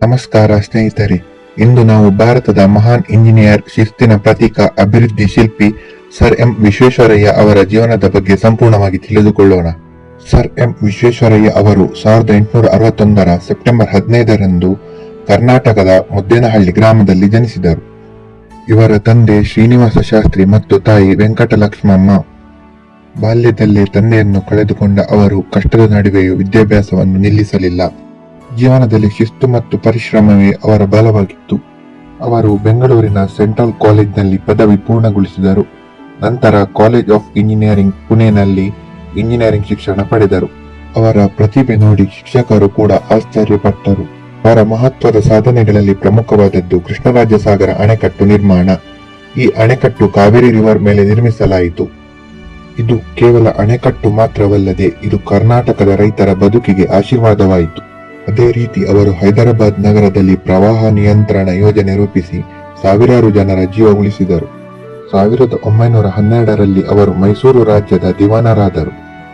ನಮಸ್ಕಾರ ಸ್ನೇಹಿತರೆ. ಇಂದು ನಾವು ಭಾರತದ ಮಹಾನ್ ಇಂಜಿನಿಯರ್, ಶಿಸ್ತಿನ ಪ್ರತೀಕ, ಅಭಿವೃದ್ಧಿ ಶಿಲ್ಪಿ ಸರ್ ಎಂ ವಿಶ್ವೇಶ್ವರಯ್ಯ ಅವರ ಜೀವನದ ಬಗ್ಗೆ ಸಂಪೂರ್ಣವಾಗಿ ತಿಳಿದುಕೊಳ್ಳೋಣ. ಸರ್ ಎಂ ವಿಶ್ವೇಶ್ವರಯ್ಯ ಅವರು 1861ರ ಸೆಪ್ಟೆಂಬರ್ 15ರಂದು ಕರ್ನಾಟಕದ ಮುದ್ದೇನಹಳ್ಳಿ ಗ್ರಾಮದಲ್ಲಿ ಜನಿಸಿದರು. ಇವರ ತಂದೆ ಶ್ರೀನಿವಾಸ ಶಾಸ್ತ್ರಿ ಮತ್ತು ತಾಯಿ ವೆಂಕಟಲಕ್ಷ್ಮಮ್ಮ. ಬಾಲ್ಯದಲ್ಲೇ ತಂದೆಯನ್ನು ಕಳೆದುಕೊಂಡ ಅವರು ಕಷ್ಟದ ನಡುವೆಯೂ ವಿದ್ಯಾಭ್ಯಾಸವನ್ನು ನಿಲ್ಲಿಸಲಿಲ್ಲ. ಜೀವನದಲ್ಲಿ ಶಿಸ್ತು ಮತ್ತು ಪರಿಶ್ರಮವೇ ಅವರ ಬಲವಾಗಿತ್ತು. ಅವರು ಬೆಂಗಳೂರಿನ ಸೆಂಟ್ರಲ್ ಕಾಲೇಜ್ನಲ್ಲಿ ಪದವಿ ಪೂರ್ಣಗೊಳಿಸಿದರು. ನಂತರ ಕಾಲೇಜ್ ಆಫ್ ಇಂಜಿನಿಯರಿಂಗ್ ಪುಣೆನಲ್ಲಿ ಇಂಜಿನಿಯರಿಂಗ್ ಶಿಕ್ಷಣ ಪಡೆದರು. ಅವರ ಪ್ರತಿಭೆ ನೋಡಿ ಶಿಕ್ಷಕರು ಕೂಡ ಆಶ್ಚರ್ಯಪಟ್ಟರು. ಅವರ ಮಹತ್ವದ ಸಾಧನೆಗಳಲ್ಲಿ ಪ್ರಮುಖವಾದದ್ದು ಕೃಷ್ಣರಾಜಸಾಗರ ಅಣೆಕಟ್ಟು ನಿರ್ಮಾಣ. ಈ ಅಣೆಕಟ್ಟು ಕಾವೇರಿ ರಿವರ್ ಮೇಲೆ ನಿರ್ಮಿಸಲಾಯಿತು. ಇದು ಕೇವಲ ಅಣೆಕಟ್ಟು ಮಾತ್ರವಲ್ಲದೆ ಇದು ಕರ್ನಾಟಕದ ರೈತರ ಬದುಕಿಗೆ ಆಶೀರ್ವಾದವಾಯಿತು. ಅದೇ ರೀತಿ ಅವರು ಹೈದರಾಬಾದ್ ನಗರದಲ್ಲಿ ಪ್ರವಾಹ ನಿಯಂತ್ರಣ ಯೋಜನೆ ರೂಪಿಸಿ ಸಾವಿರಾರು ಜನರ ಜೀವ ಉಳಿಸಿದರು. 1912ರಲ್ಲಿ ಅವರು ಮೈಸೂರು ರಾಜ್ಯದ ದಿವಾನರಾದರು.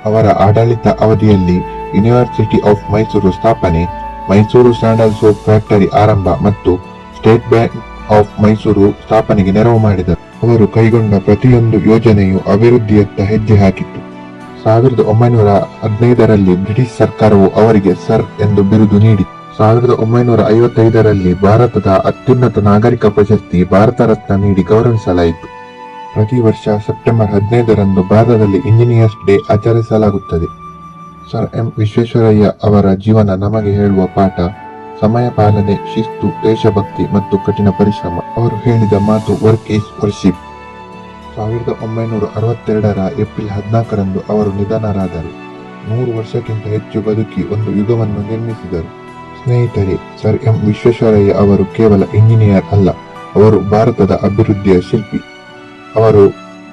ಅವರ ಆಡಳಿತ ಅವಧಿಯಲ್ಲಿ ಯೂನಿವರ್ಸಿಟಿ ಆಫ್ ಮೈಸೂರು ಸ್ಥಾಪನೆ, ಮೈಸೂರು ಸ್ಯಾಂಡಲ್ ಸೋಪ್ ಫ್ಯಾಕ್ಟರಿ ಆರಂಭ ಮತ್ತು ಸ್ಟೇಟ್ ಬ್ಯಾಂಕ್ ಆಫ್ ಮೈಸೂರು ಸ್ಥಾಪನೆಗೆ ನೆರವು ಮಾಡಿದರು. ಅವರು ಕೈಗೊಂಡ ಪ್ರತಿಯೊಂದು ಯೋಜನೆಯು ಅಭಿವೃದ್ಧಿಯತ್ತ ಹೆಜ್ಜೆ ಹಾಕಿತ್ತು. 1915ರಲ್ಲಿ ಬ್ರಿಟಿಷ್ ಸರ್ಕಾರವು ಅವರಿಗೆ ಸರ್ ಎಂದು ಬಿರುದು ನೀಡಿತು. 1955ರಲ್ಲಿ ಭಾರತದ ಅತ್ಯುನ್ನತ ನಾಗರಿಕ ಪ್ರಶಸ್ತಿ ಭಾರತ ರತ್ನ ನೀಡಿ ಗೌರವಿಸಲಾಯಿತು. ಪ್ರತಿ ವರ್ಷ ಸೆಪ್ಟೆಂಬರ್ 15ರಂದು ಭಾರತದಲ್ಲಿ ಇಂಜಿನಿಯರ್ಸ್ ಡೇ ಆಚರಿಸಲಾಗುತ್ತದೆ. ಸರ್ ಎಂ ವಿಶ್ವೇಶ್ವರಯ್ಯ ಅವರ ಜೀವನ ನಮಗೆ ಹೇಳುವ ಪಾಠ ಸಮಯ ಪಾಲನೆ, ಶಿಸ್ತು, ದೇಶಭಕ್ತಿ ಮತ್ತು ಕಠಿಣ ಪರಿಶ್ರಮ. ಅವರು ಹೇಳಿದ ಮಾತು ವರ್ಕ್ ಈಸ್ ವರ್ಷಿಪ್. 1962ರ ಏಪ್ರಿಲ್ 14ರಂದು ಅವರು ನಿಧನರಾದರು. 100 ವರ್ಷಕ್ಕಿಂತ ಹೆಚ್ಚು ಬದುಕಿ ಒಂದು ಯುಗವನ್ನು ನಿರ್ಮಿಸಿದರು. ಸ್ನೇಹಿತರೆ, ಸರ್ ಎಂ ವಿಶ್ವೇಶ್ವರಯ್ಯ ಅವರು ಕೇವಲ ಇಂಜಿನಿಯರ್ ಅಲ್ಲ, ಅವರು ಭಾರತದ ಅಭಿವೃದ್ಧಿಯ ಶಿಲ್ಪಿ. ಅವರು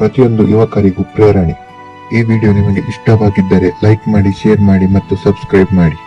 ಪ್ರತಿಯೊಂದು ಯುವಕರಿಗೂ ಪ್ರೇರಣೆ. ಈ ವಿಡಿಯೋ ನಿಮಗೆ ಇಷ್ಟವಾಗಿದ್ದರೆ ಲೈಕ್ ಮಾಡಿ, ಶೇರ್ ಮಾಡಿ ಮತ್ತು ಸಬ್ಸ್ಕ್ರೈಬ್ ಮಾಡಿ.